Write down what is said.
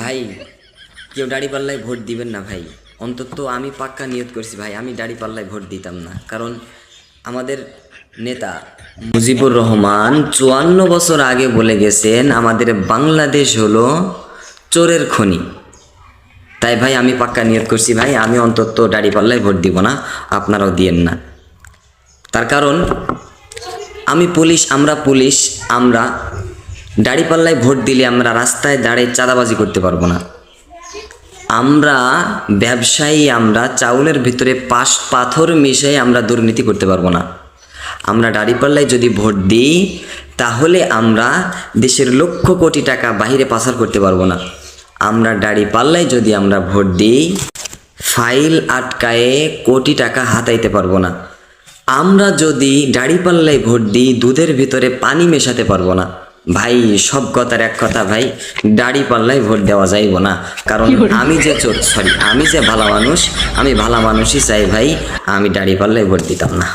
ভাই কেউ দাঁড়িপাল্লায় ভোট দিবেন না ভাই। অন্তত আমি পাক্কা নিয়ত করছি ভাই, আমি দাঁড়িপাল্লায় ভোট দিতাম না। কারণ আমাদের নেতা মুজিবুর রহমান 54 বছর আগে বলে গেছেন আমাদের বাংলাদেশ হলো চোরের খনি। তাই ভাই আমি পাক্কা নিয়ত করছি ভাই, আমি অন্তত দাঁড়িপাল্লায় ভোট দিব না, আপনারাও দিয়েন না। তার কারণ আমরা পুলিশ, আমরা দাঁড়িপাল্লায় ভোট দিলে আমরা রাস্তায় দাঁড়িয়ে চাঁদাবাজি করতে পারবো না। আমরা ব্যবসায়ী, আমরা চাউলের ভিতরে পাথর মিশিয়ে আমরা দুর্নীতি করতে পারবো না। আমরা দাঁড়িপাল্লায় যদি ভোট দিই তাহলে আমরা দেশের লক্ষ কোটি টাকা বাইরে পাচার করতে পারবো না। আমরা দাঁড়িপাল্লায় যদি আমরা ভোট দিই ফাইল আটকায়ে কোটি টাকা হাতাইতে পারবো না। আমরা যদি দাঁড়িপাল্লায় ভোট দিই দুধের ভিতরে পানি মেশাতে পারবো না। ভাই সব কথার এক কথা ভাই, দাঁড়িপাল্লায় ভোট দেওয়া যাইব না। কারণ আমি যে আমি যে ভালো মানুষ, আমি ভালো মানুষই চাই ভাই, আমি দাঁড়িপাল্লায় ভোট দিতাম না।